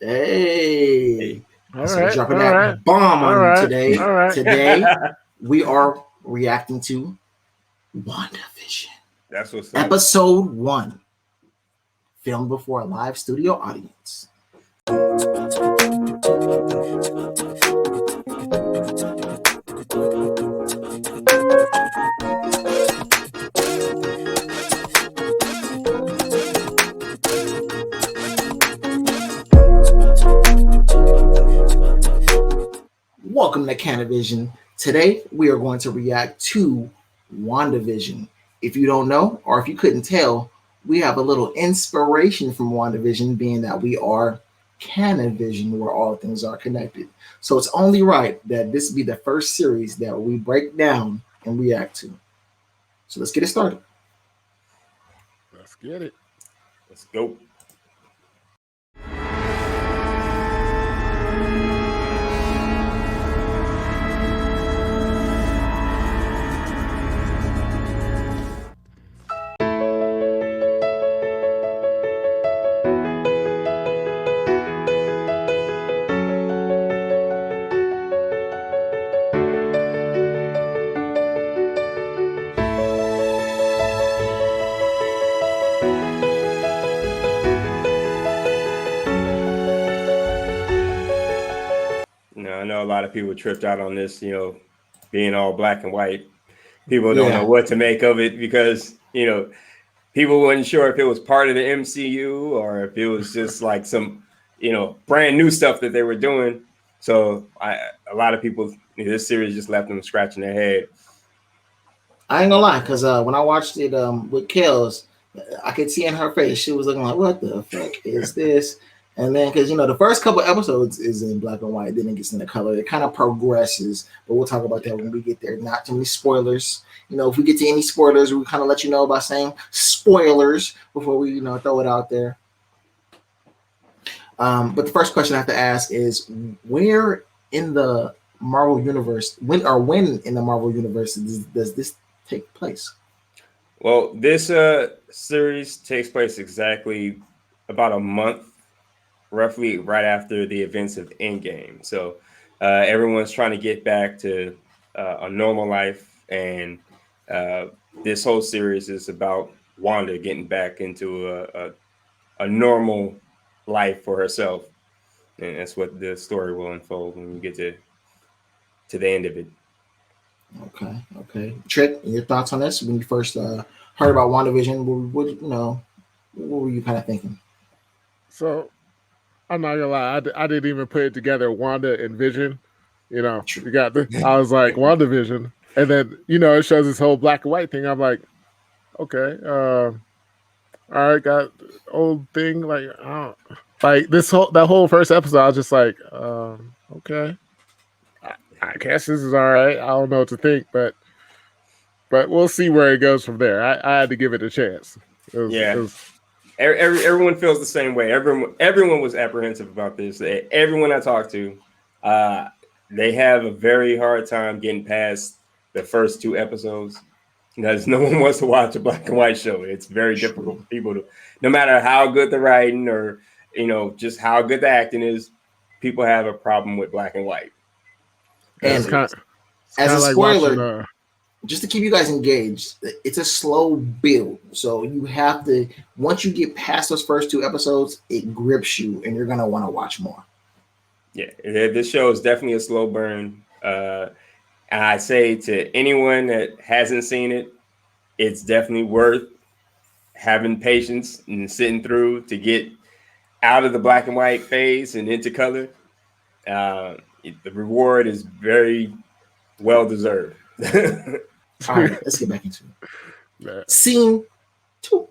Hey. All So we're right, dropping all right, that bomb all on you right, today. all right. Today, we are reacting to WandaVision. That's what's up. Episode 1. Filmed before a live studio audience. Welcome to CanonVision. Today, we are going to react to WandaVision. If you don't know, or if you couldn't tell, we have a little inspiration from WandaVision, being that we are CanonVision, where all things are connected. So it's only right that this be the first series that we break down and react to. So let's get it started. Let's get it. Let's go. I know a lot of people tripped out on this, being all black and white. People don't know what to make of it because, people weren't sure if it was part of the MCU or if it was just like some, brand new stuff that they were doing. So a lot of people, this series just left them scratching their head. I ain't gonna lie, because when I watched it with Kels, I could see in her face, she was looking like, what the fuck is this? And then, because, the first couple episodes is in black and white, then it gets into color. It kind of progresses, but we'll talk about that when we get there. Not too many spoilers. If we get to any spoilers, we kind of let you know by saying spoilers before we, throw it out there. But the first question I have to ask is, where in the Marvel universe, when in the Marvel universe does this take place? Well, this series takes place exactly about a month, roughly right after the events of Endgame. So everyone's trying to get back to a normal life, and this whole series is about Wanda getting back into a normal life for herself, and that's what the story will unfold when we get to the end of it. Okay. Trick, your thoughts on this? When you first heard about WandaVision, what were you kind of thinking? So, I'm not gonna lie, I didn't even put it together. Wanda and Vision, you got the. I was like WandaVision, and then it shows this whole black and white thing. I'm like, okay, all right, got old thing like that whole first episode. I was just like, okay, I guess this is all right. I don't know what to think, but we'll see where it goes from there. I had to give it a chance. Everyone feels the same way. Everyone was apprehensive about this. Everyone I talked to, they have a very hard time getting past the first 2 episodes because no one wants to watch a black and white show. It's very difficult for people to, no matter how good the writing or just how good the acting is, people have a problem with black and white. And as a spoiler, just to keep you guys engaged, it's a slow build. So you have to, once you get past those first 2 episodes, it grips you and you're going to want to watch more. Yeah, this show is definitely a slow burn. And I say to anyone that hasn't seen it, it's definitely worth having patience and sitting through to get out of the black and white phase and into color. The reward is very well deserved. All right, let's get back into it. Scene 2.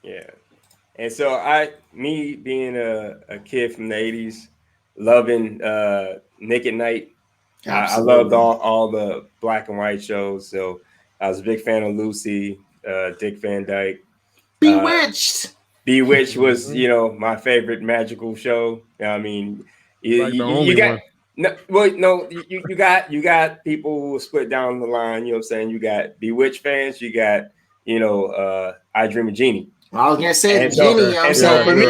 Yeah. And so me being a kid from the 80s, loving Nick at Night, I loved all the black and white shows. So I was a big fan of Lucy, Dick Van Dyke. Bewitched. Bewitched was, you know, my favorite magical show. I mean, you got you got people who split down the line. You know what I'm saying? You got Bewitched fans. You got, you know, I Dream of Jeannie. I was gonna say and Jeannie. So, I'm and so for me,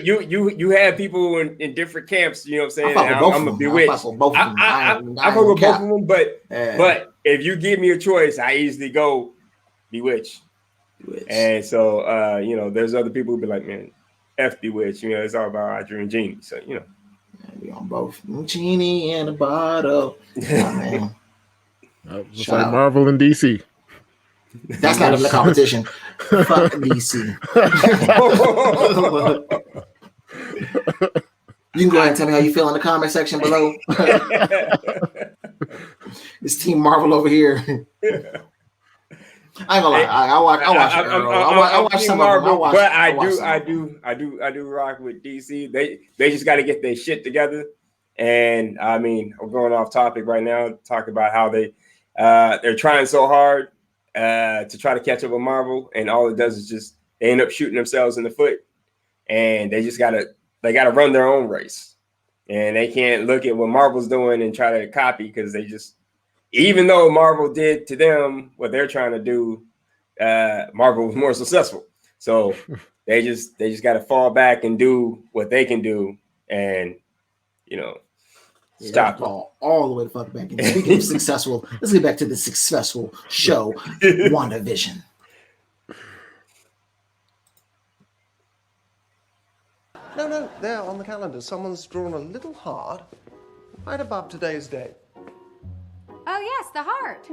you have people in different camps. You know what I'm saying? I'm a Bewitched. I fuck with both of them, but if you give me a choice, I easily go Bewitched. And so, you know, there's other people who be like, man, F Bewitched. You know, it's all about I Dream Jeannie. So, you know, we on both. Genie in a bottle. Oh, man. Just like Marvel and DC. That's not even a competition. Fuck DC. You can go ahead and tell me how you feel in the comment section below. This Team Marvel over here. I ain't gonna lie. I watch some Marvel, but I do rock with DC. They just got to get their shit together. And I mean, we're going off topic right now. Talk about how they're trying so hard to try to catch up with Marvel, and all it does is just they end up shooting themselves in the foot. And they gotta run their own race, and they can't look at what Marvel's doing and try to copy, because they just, even though Marvel did to them what they're trying to do, Marvel was more successful. So they just got to fall back and do what they can do, and you know, stop all the way the fuck back. And speaking of successful, let's get back to the successful show, WandaVision. No, there on the calendar, someone's drawn a little heart right above today's date. Oh, yes, the heart.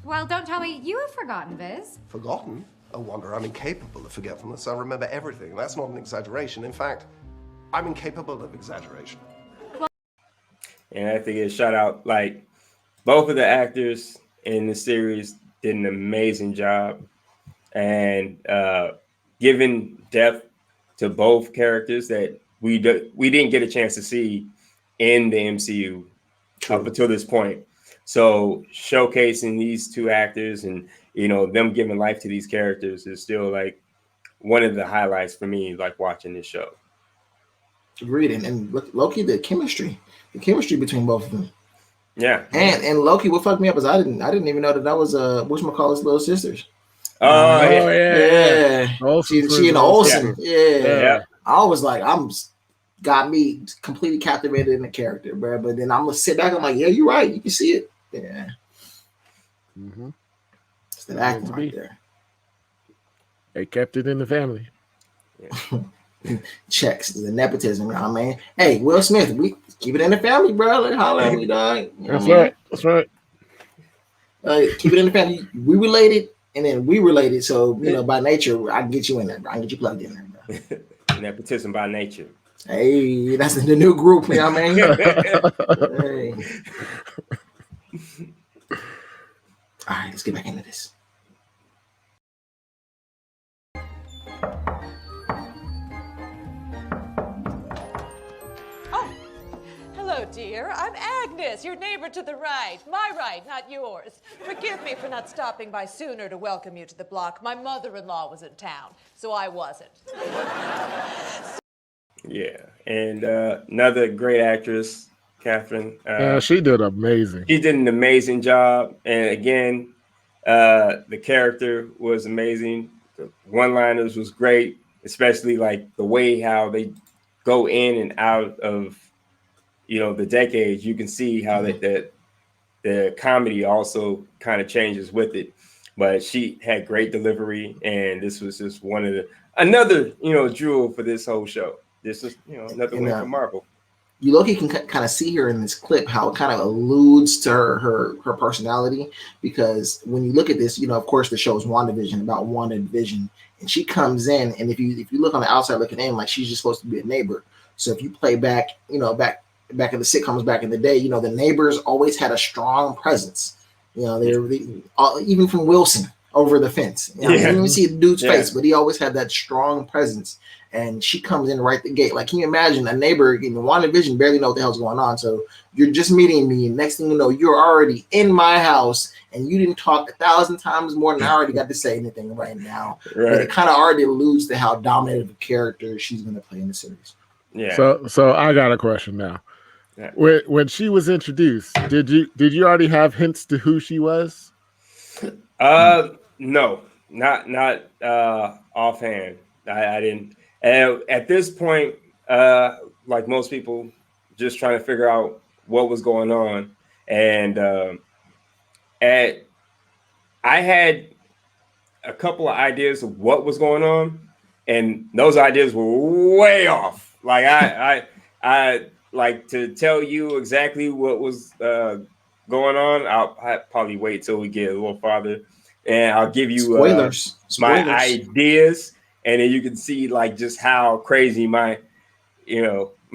Well, don't tell me you have forgotten, Viz. Forgotten? Oh, Wanda, I'm incapable of forgetfulness. I remember everything. That's not an exaggeration. In fact, I'm incapable of exaggeration. And I think it shout out, like, both of the actors in the series did an amazing job, and giving depth to both characters that we didn't get a chance to see in the MCU up until this point. So showcasing these two actors and, you know, them giving life to these characters is still like one of the highlights for me, like watching this show. Agreed. And Loki, the chemistry between both of them. Yeah. And Loki, what fucked me up is I didn't even know that was whatchamacallit's little sisters. Oh, yeah. She and Olsen. Yeah. I was like, got me completely captivated in the character, bro. But then I'm gonna sit back. I'm like, yeah, you're right. You can see it. Yeah. Mm-hmm. It's that acting right there. They kept it in the family. Yeah. Checks the nepotism, you know what I mean? Hey, Will Smith, we keep it in the family, bro. Like, holler at me, dog. That's right. That's right. Keep it in the family. We related, and then we related. So, you know, by nature, I can get you in there, bro. I can get you plugged in there, bro. Nepotism by nature. Hey, that's the new group, you know what I mean? Hey. All right, let's get back into this. Hello, dear. I'm Agnes, your neighbor to the right. My right, not yours. Forgive me for not stopping by sooner to welcome you to the block. My mother-in-law was in town, so I wasn't. Yeah, and another great actress, Catherine. She did amazing. She did an amazing job, and again, the character was amazing. The one-liners was great, especially like the way how they go in and out of, you know, the decades. You can see how the comedy also kind of changes with it. But she had great delivery, and this was just another, you know, jewel for this whole show. This is, you know, another win for Marvel. You look, you can kind of see her in this clip, how it kind of alludes to her personality, because when you look at this, you know, of course, the show is WandaVision, about WandaVision, and she comes in, and if you look on the outside looking in, like, she's just supposed to be a neighbor. So if you play back, you know, back in the sitcoms back in the day, you know, the neighbors always had a strong presence. You know, even from Wilson over the fence. You know, you didn't even see the dude's face, but he always had that strong presence. and she comes in right the gate. Like, can you imagine a neighbor in WandaVision barely know what the hell's going on? So you're just meeting me, and next thing you know, you're already in my house, and you didn't talk 1,000 times more than I already got to say anything right now. Right. But it kind of already alludes to how dominant of a character she's going to play in the series. Yeah. So I got a question now. Yeah. When she was introduced, did you already have hints to who she was? No, not offhand. I didn't. And at this point, like most people, just trying to figure out what was going on, and I had a couple of ideas of what was going on, and those ideas were way off. Like I like to tell you exactly what was going on. I'll probably wait till we get a little farther, and I'll give you Spoilers. my ideas, and then you can see like just how crazy my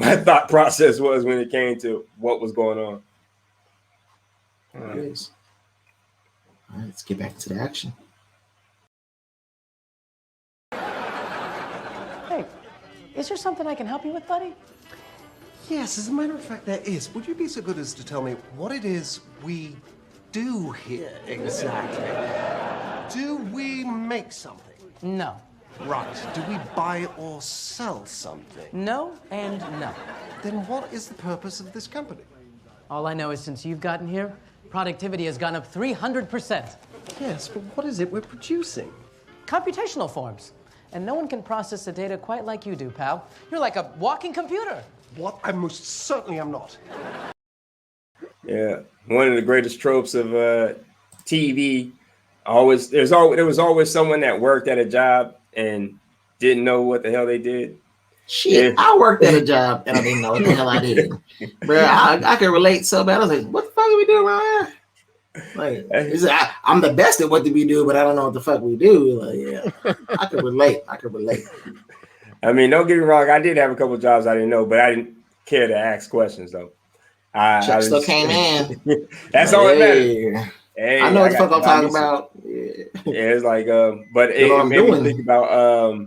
thought process was when it came to what was going on. All right, let's get back to the action. Hey, is there something I can help you with, buddy? Yes, as a matter of fact, there is. Would you be so good as to tell me what it is we do here exactly? Do we make something? No. Right. Do we buy or sell something? No and no. Then what is the purpose of this company? All I know is since you've gotten here, productivity has gone up 300%. Yes, but what is it we're producing? Computational forms. And no one can process the data quite like you do, pal. You're like a walking computer. What? I most certainly am not. Yeah, one of the greatest tropes of TV. There was always someone that worked at a job and didn't know what the hell they did. Shit, I worked at a job and I didn't know what the hell I did. Bro, I can relate so bad. I was like, what the fuck are we doing around here? Like, I'm the best at what we do, but I don't know what the fuck we do. Like, yeah, I could relate. I mean, don't get me wrong. I did have a couple of jobs I didn't know, but I didn't care to ask questions though. Chuck still came in. That's all that matters. Hey, I know what the fuck I'm talking about. Yeah, it's like, but it made me think about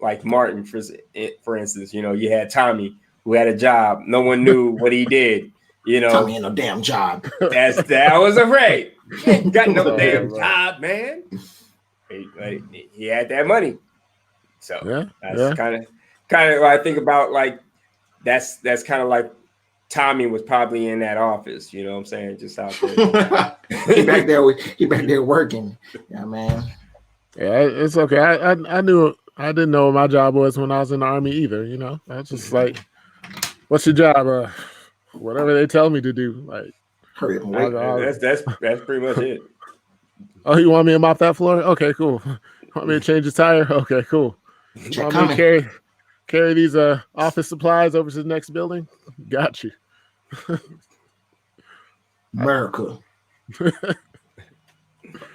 like Martin, for instance. You know, you had Tommy who had a job. No one knew what he did. You know, Tommy ain't no damn job. That was afraid. He ain't got no damn job, man. He had that money. So that's kind of what I think about. Like that's kind of like Tommy was probably in that office. You know what I'm saying? Just out there. he back there working. Yeah, man. Yeah, it's okay. I didn't know what my job was when I was in the Army either. You know, I was just like, "What's your job?" Whatever they tell me to do. Like, hurry up and wait. That's pretty much it. Oh, you want me to mop that floor? Okay, cool. Want me to change the tire? Okay, cool. Want me to carry these office supplies over to the next building? Got you. America.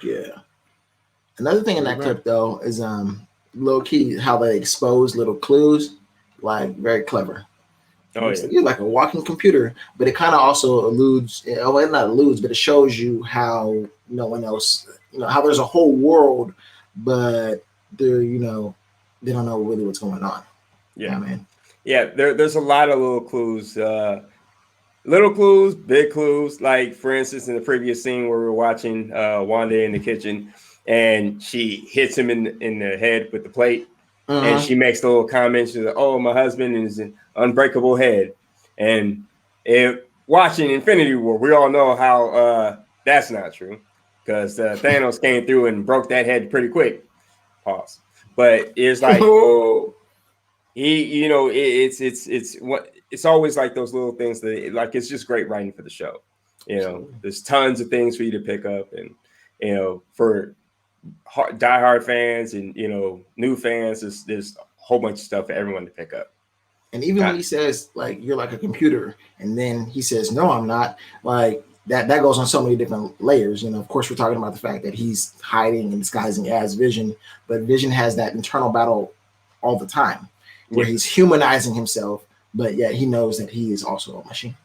Yeah. Another thing in that clip though is low key how they expose little clues, like very clever. Oh, yeah. You're like a walking computer, but it kind of also alludes, well, not alludes, but it shows you how no one else, how there's a whole world, but they're, they don't know really what's going on. Yeah, man. Yeah, there's a lot of little clues, big clues. Like, for instance, in the previous scene where we were watching Wanda in the kitchen, and she hits him in the head with the plate. And she makes the little comment. She's like, "Oh, my husband is an unbreakable head." And watching Infinity War, we all know how that's not true, because Thanos came through and broke that head pretty quick. Pause. But it's like it's always like those little things that like it's just great writing for the show. There's tons of things for you to pick up, and for diehard fans and new fans, there's a whole bunch of stuff for everyone to pick up. And even when he says like you're like a computer, and then he says no, I'm not, like that goes on so many different layers. Of course we're talking about the fact that he's hiding and disguising as Vision, but Vision has that internal battle all the time where he's humanizing himself, but yet he knows that he is also a machine.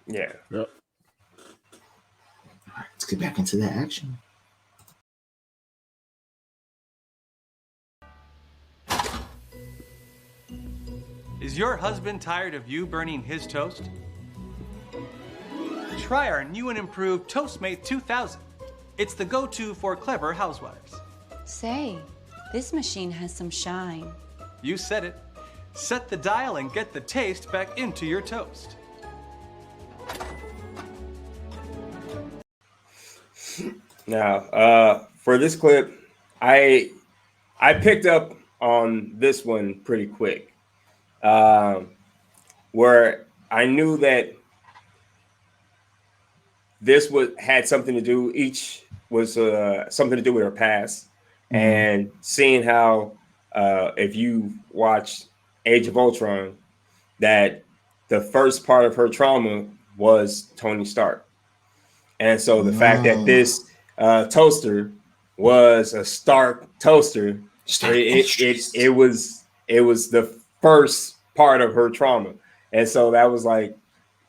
Yeah. Yep. All right, let's get back into that action. Is your husband tired of you burning his toast? Try our new and improved Toastmate 2000. It's the go-to for clever housewives. Say, this machine has some shine. You said it. Set the dial and get the taste back into your toast. Now, for this clip, I picked up on this one pretty quick, where I knew that this had something to do. Each was something to do with her past, and seeing how if you watch Age of Ultron, that the first part of her trauma was Tony Stark. And so the fact that this toaster was a Stark toaster, it was the first part of her trauma. And so that was like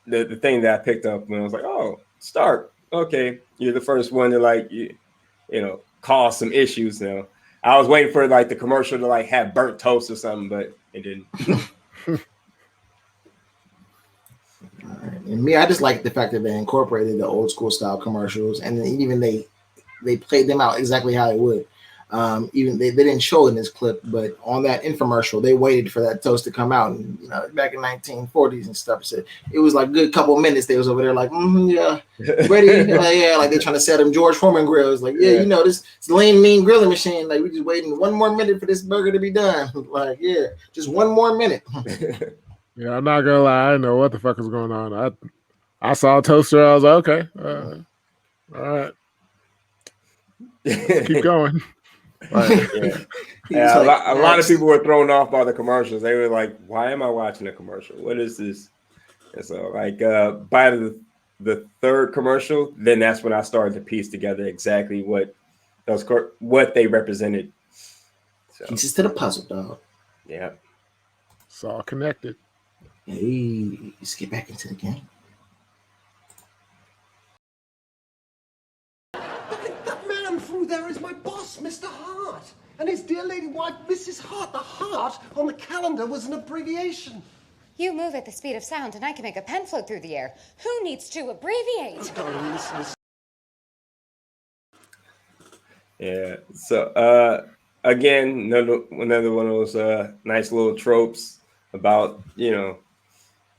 the thing that I picked up when I was like, oh, Stark, okay, you're the first one to like, you know, cause some issues now. I was waiting for like the commercial to like have burnt toast or something, but it didn't. And me, I just like the fact that they incorporated the old school style commercials, and then even they played them out exactly how it would. Even they didn't show in this clip, but on that infomercial, they waited for that toast to come out. And you know, back in 1940s and stuff, so it was like a good couple of minutes. They was over there like, yeah, ready, yeah, like they're trying to set them George Foreman grills. Like, yeah, you know, this lean mean grilling machine. Like, we just waiting one more minute for this burger to be done. Like, yeah, just one more minute. Yeah, I'm not gonna lie. I didn't know what the fuck was going on. I saw a toaster. I was like, okay, all right, let's keep going. Like, yeah, a lot of people were thrown off by the commercials. They were like, "Why am I watching a commercial? What is this?" And so, like, by the third commercial, then that's when I started to piece together exactly what they represented. So, pieces to the puzzle, dog. Yeah, it's all connected. Hey, let's get back into the game. That man through there is my boss, Mr. Hart. And his dear lady wife, Mrs. Hart. The Hart on the calendar was an abbreviation. You move at the speed of sound, and I can make a pen float through the air. Who needs to abbreviate? yeah. So, again, another one of those nice little tropes about, you know,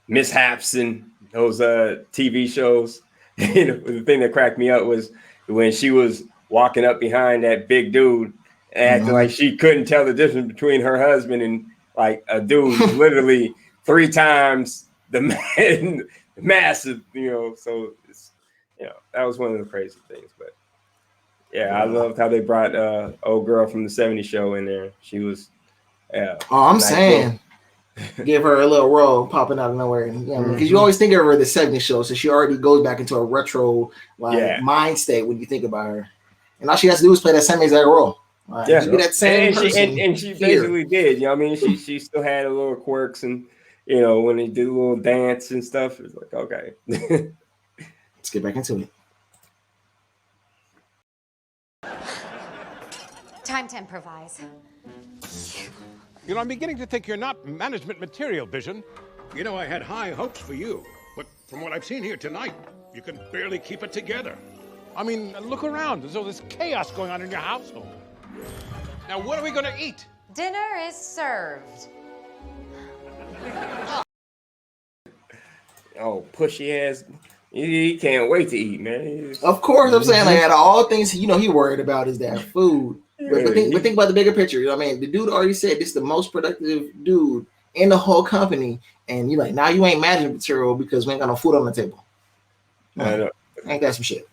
mishaps in those TV shows. You know, the thing that cracked me up was when she was walking up behind that big dude, acting like she couldn't tell the difference between her husband and like a dude literally 3 times the man, massive, you know. So it's, you know, that was one of the crazy things. But yeah, I loved how they brought old girl from the '70s show in there. She was I'm saying give her a little role popping out of nowhere, and you know, because you always think of her as the '70s show, so she already goes back into a retro mind state when you think about her, and all she has to do is play that same exact role. Yeah, be that same and she basically did. You know, I mean, she still had a little quirks, and you know, when they do a little dance and stuff, it's like, okay, let's get back into it. Time to improvise. You know, I'm beginning to think you're not management material, Vision. You know, I had high hopes for you, but from what I've seen here tonight, you can barely keep it together. I mean, look around. There's all this chaos going on in your household. Now, what are we going to eat? Dinner is served. Oh, pushy ass. He can't wait to eat, man. Of course, I'm saying, like, out of all things, you know, he worried about is that food. But think about the bigger picture. You know what I mean? The dude already said this is the most productive dude in the whole company, and you're like, now you ain't management material because we ain't got no food on the table. I know. Ain't that some shit?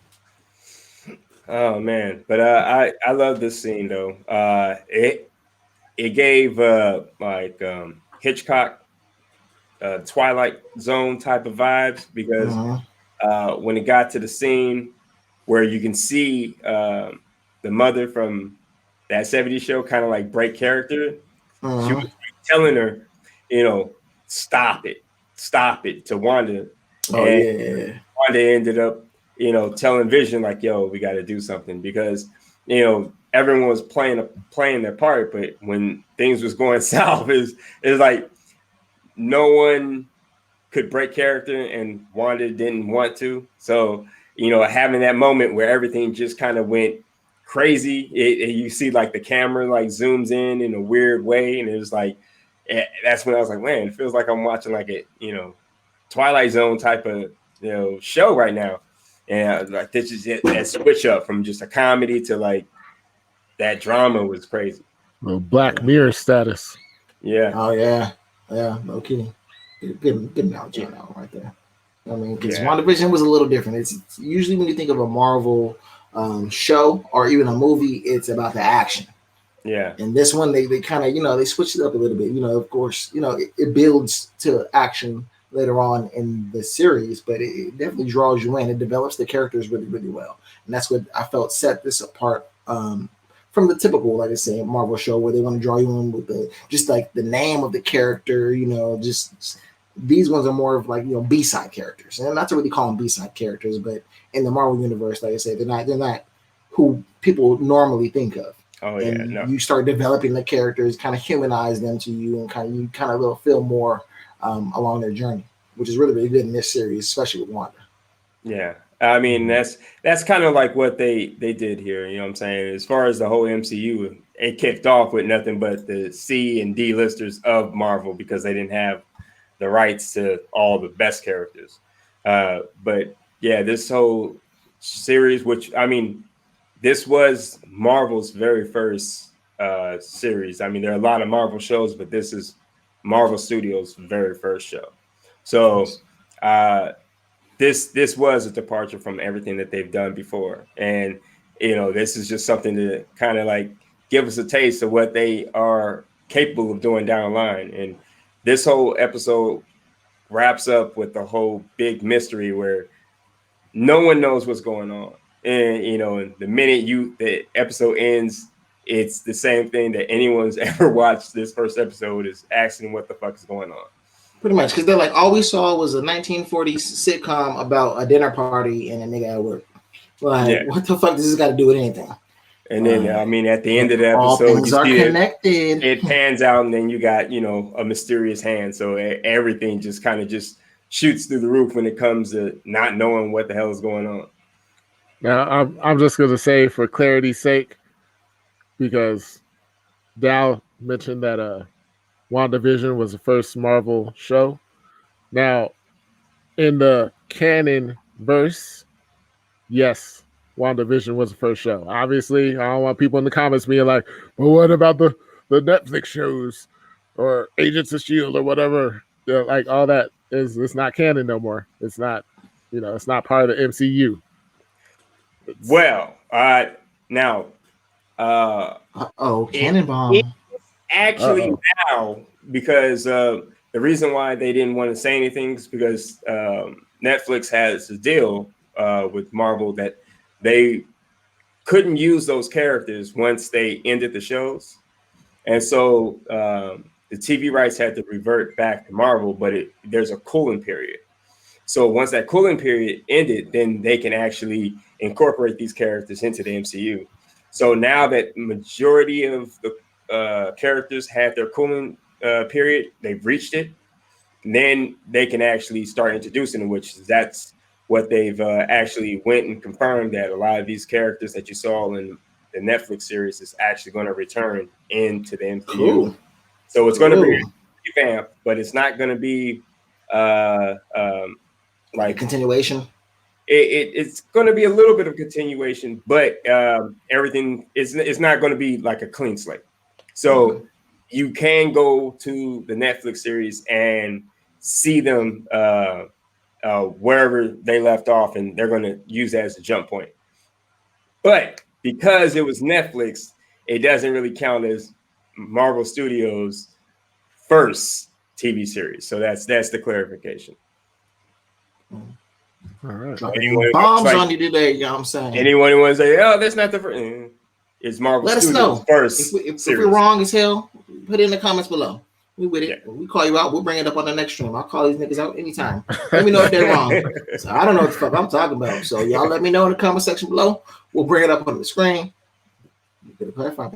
Oh man, but I love this scene though. It gave like Hitchcock, Twilight Zone type of vibes, because when it got to the scene where you can see the mother from that '70s show kind of like break character, she was telling her, you know, stop it to Wanda. Wanda ended up, you know, telling Vision like, yo, we got to do something, because, you know, everyone was playing their part, but when things was going south, is like no one could break character, and Wanda didn't want to. So, you know, having that moment where everything just kind of went crazy, you see like the camera like zooms in a weird way, and it was like, that's when I was like, man, it feels like I'm watching like a, you know, Twilight Zone type of, you know, show right now. And like this is that switch up from just a comedy to like that drama was crazy. Well, Black Mirror status. Yeah. Oh yeah, yeah. No kidding. Good analogy right there. I mean, because WandaVision was a little different. It's usually when you think of a Marvel show or even a movie, it's about the action. Yeah. And this one, they kind of, you know, they switched it up a little bit. You know, of course, you know, it builds to action later on in the series, but it definitely draws you in. It develops the characters really, really well. And that's what I felt set this apart from the typical, like I say, Marvel show where they want to draw you in with the just like the name of the character, you know, just these ones are more of like, you know, B-side characters. And not to really call them B-side characters, but in the Marvel universe, like I said, they're not who people normally think of. Oh, and yeah. No. You start developing the characters, kind of humanize them to you, and kind of feel more along their journey, which is really, really good in this series, especially with Wanda. Yeah. I mean, that's kind of like what they did here. You know what I'm saying? As far as the whole MCU, it kicked off with nothing but the C and D listers of Marvel because they didn't have the rights to all the best characters. But yeah, this whole series, which I mean, this was Marvel's very first series. I mean, there are a lot of Marvel shows, but this is Marvel Studios' very first show. So this was a departure from everything that they've done before. And, you know, this is just something to kind of like give us a taste of what they are capable of doing down the line. And this whole episode wraps up with the whole big mystery where no one knows what's going on. And, you know, the minute the episode ends, it's the same thing that anyone's ever watched this first episode is asking what the fuck is going on. Pretty much, because they're like, all we saw was a 1940s sitcom about a dinner party and a nigga at work. Like, what the fuck does this got to do with anything? And then, I mean, at the end of the episode, all things are connected. It pans out, and then you got, you know, a mysterious hand. So everything just kind of just shoots through the roof when it comes to not knowing what the hell is going on. Now, I'm just going to say, for clarity's sake, because Dow mentioned that WandaVision was the first Marvel show. Now, in the canon verse, yes, WandaVision was the first show. Obviously, I don't want people in the comments being like, well, what about the Netflix shows or Agents of S.H.I.E.L.D. or whatever? You know, like, all that it's not canon no more. It's not, you know, it's not part of the MCU. Well, now, cannon bomb. Actually, now, because the reason why they didn't want to say anything is because Netflix has a deal with Marvel that they couldn't use those characters once they ended the shows. And so the TV rights had to revert back to Marvel, but there's a cooling period. So once that cooling period ended, then they can actually incorporate these characters into the MCU. So now that majority of the characters have their cooling period, they've reached it, then they can actually start introducing them, which that's what they've actually went and confirmed, that a lot of these characters that you saw in the Netflix series is actually going to return into the MCU. Cool. So it's going to be a revamp, but it's not going to be like a continuation. It's going to be a little bit of continuation, but everything is not going to be like a clean slate. So you can go to the Netflix series and see them wherever they left off, and they're going to use that as a jump point. But because it was Netflix, it doesn't really count as Marvel Studios' first TV series. So that's the clarification. All right. Bombs on you today, you know what I'm saying? Anyone who wants to say, oh, that's not the first. It's Marvel Let Studios' us know. first if we're wrong as hell, put it in the comments below. We with it. Yeah. We call you out. We'll bring it up on the next stream. I'll call these niggas out anytime. Let me know if they're wrong. So I don't know what the fuck I'm talking about. So y'all let me know in the comment section below. We'll bring it up on the screen. You better clarify.